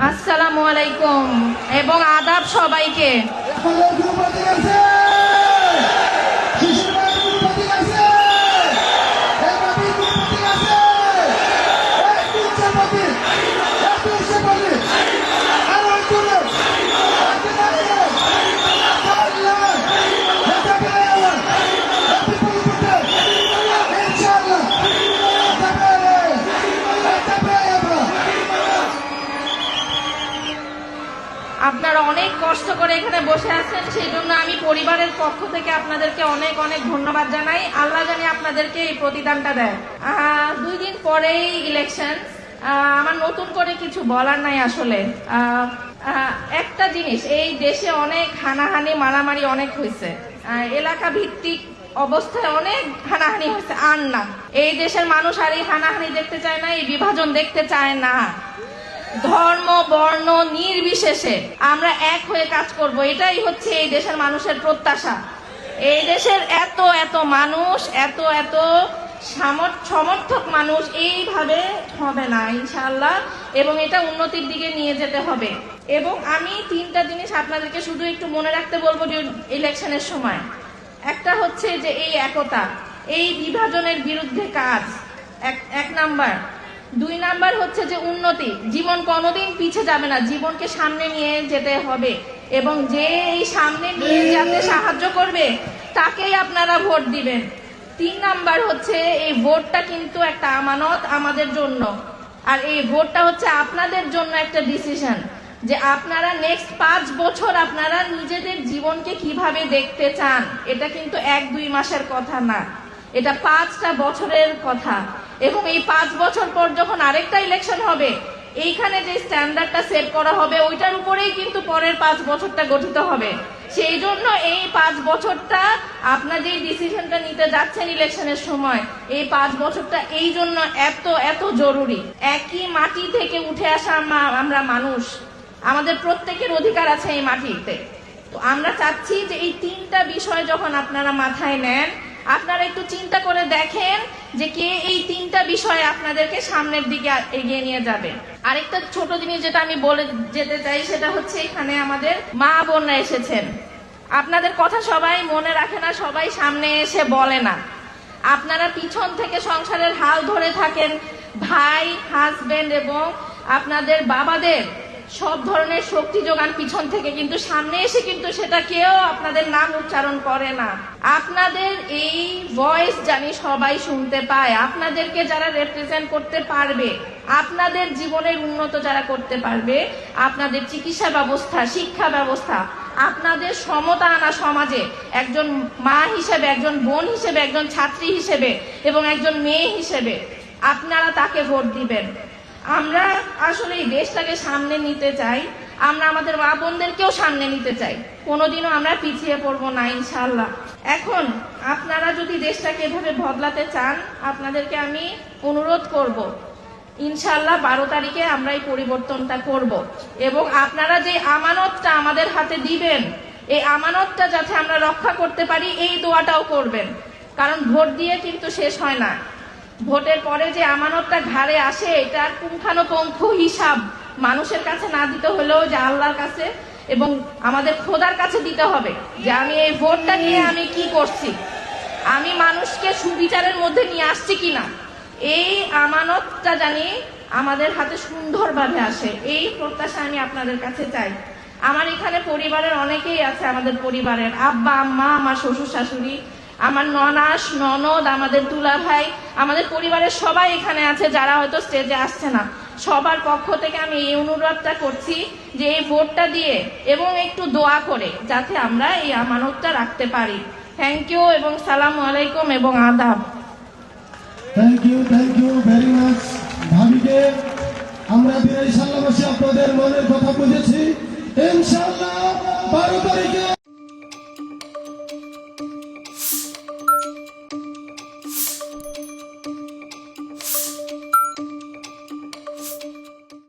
আসসালামু আলাইকুম এবং আদাব সবাইকে। আপনারা অনেক কষ্ট করে এখানে বসে আছেন, সেই জন্য আমি পরিবারের পক্ষ থেকে আপনাদেরকে অনেক অনেক ধন্যবাদ জানাই। আল্লাহ জানি আপনাদেরকে এই প্রতিদানটা দেয়। 2 দিন পরেই ইলেকশন, আমার নতুন করে কিছু বলার নাই আসলে। একটা জিনিস, এই দেশে অনেক হানাহানি মারামারি অনেক হয়েছে, এলাকা ভিত্তিক অবস্থায় অনেক হানাহানি হয়েছে। আর না, এই দেশের মানুষ আর এই হানাহানি দেখতে চায় না, এই বিভাজন দেখতে চায় না। ধর্ম বর্ণ নির্বিশেষে আমরা এক হয়ে কাজ করব, এটাই হচ্ছে এই দেশের মানুষের প্রত্যাশা। এই দেশের এত এত মানুষ, এত এত সমর্থক মানুষ এইভাবে হবে না ইনশাআল্লাহ, এবং এটা উন্নতির দিকে নিয়ে যেতে হবে। এবং আমি 3টা জিনিস আপনাদেরকে শুধু একটু মনে রাখতে বলবো যে ইলেকশনের সময়, একটা হচ্ছে যে এই একতা, এই বিভাজনের বিরুদ্ধে কাজ, এক নাম্বার। 2 নাম্বার হচ্ছে যে উন্নতি, জীবন কোনোদিন পিছে যাবে না, জীবনকে সামনে নিয়ে যেতে হবে, এবং যে এই সামনে নিয়ে যেতে সাহায্য করবে তাকেই আপনারা ভোট দিবেন। 3 নাম্বার হচ্ছে এই ভোটটা কিন্তু একটা আমানত আমাদের জন্য, আর এই ভোটটা হচ্ছে আপনাদের জন্য একটা ডিসিশন যে আপনারা নেক্সট 5 বছর আপনারা নিজেদের জীবনকে কিভাবে দেখতে চান। এটা কিন্তু 1-2 মাসের কথা না, এটা 5টা বছরের কথা। এবং এই 5 বছর পর যখন আরেকটা ইলেকশন হবে, এইখানে যে স্ট্যান্ডার্ডটা সেট করা হবে ওইটার উপরেই কিন্তু পরের 5 বছরটা গঠিত হবে। সেই জন্য এই 5 বছরটা আপনার যে ডিসিশনটা নিতে যাচ্ছেন ইলেকশনের সময়, এই 5 বছরটা এই জন্য এত এত জরুরি। একই মাটি থেকে উঠে আসা আমরা মানুষ, আমাদের প্রত্যেকের অধিকার আছে এই মাটিতে। তো আমরা চাচ্ছি যে এই 3টা বিষয় যখন আপনারা মাথায় নেন, আপনারা একটু চিন্তা করে দেখেন যে কে এই 3টা বিষয়ে আপনাদেরকে সামনের দিকে এগিয়ে নিয়ে যাবে। আরেকটা ছোট জিনিস যেটা আমি বলে যেতে চাই, সেটা হচ্ছে এখানে আমাদের মা বোনরা এসেছেন। আপনাদের কথা সবাই মনে রাখে না, সবাই সামনে এসে বলে না। আপনারা পিছন থেকে সংসারের হাল ধরে থাকেন, ভাই, হাজবেন্ড এবং আপনাদের বাবাদের সব ধরনের শক্তি যোগান পিছন থেকে, কিন্তু সামনে এসে কিন্তু সেটা কেউ আপনাদের নাম উচ্চারণ করে না। আপনাদের এই ভয়েস জানি সবাই শুনতে পায়। আপনাদেরকে যারা রিপ্রেজেন্ট করতে পারবে, আপনাদের জীবনের উন্নত যারা করতে পারবে, আপনাদের চিকিৎসা ব্যবস্থা, শিক্ষা ব্যবস্থা, আপনাদের সমতা আনা সমাজে, একজন মা হিসেবে, একজন বোন হিসেবে, একজন ছাত্রী হিসেবে এবং একজন মেয়ে হিসেবে আপনারা তাকে ভোট দিবেন। আমরা আসলে এই দেশটাকে সামনে নিতে চাই, আমরা আমাদের মা বোনদেরকেও সামনে নিতে চাই, কোনোদিনও আমরা পিছিয়ে পড়বো না ইনশাআল্লাহ। এখন আপনারা যদি দেশটাকে এভাবে বদলাতে চান, আপনাদেরকে আমি অনুরোধ করব, ইনশাআল্লাহ 12 তারিখে আমরা এই পরিবর্তনটা করব, এবং আপনারা যে আমানতটা আমাদের হাতে দিবেন, এই আমানতটা যাতে আমরা রক্ষা করতে পারি এই দোয়াটাও করবেন। কারণ ভোট দিয়ে কিন্তু শেষ হয় না, ভোটের পরে যে আমানতটা ঘাড়ে আসে, এটার পুঙ্খানুপুঙ্খ হিসাব মানুষের কাছে না দিতে হলেও যে আল্লাহর কাছে এবং আমাদের খোদার কাছে দিতে হবে, যে আমি এই ভোটটা নিয়ে আমি কি করছি, আমি মানুষকে সুবিচারের মধ্যে নিয়ে আসছি কিনা। এই আমানতটা জানি আমাদের হাতে সুন্দরভাবে আসে, এই প্রত্যাশা আমি আপনাদের কাছে চাই। আমার এখানে পরিবারের অনেকেই আছে, আমাদের পরিবারের আব্বা আম্মা, আমার শ্বশুর শাশুড়ি, আমার ননাস ননদ, আমাদের দুলা ভাই, আমাদের পরিবারের সবাই এখানে আছে, যারা হয়তো স্টেজে আসছে না। সবার পক্ষ থেকে আমি এই অনুরোধটা করছি যে এই ভোটটা দিয়ে এবং একটু দোয়া করে যাতে আমরা এই আমানতটা রাখতে পারি। থ্যাংক ইউ এবং সালামু আলাইকুম এবং আদাব। থ্যাংক ইউ ভেরি মাচ ভাবিকে। আমরা বিরাই সাল্লাবাসী আপনাদের মনের কথা বুঝেছি। ইনশাআল্লাহ 12 তারিখে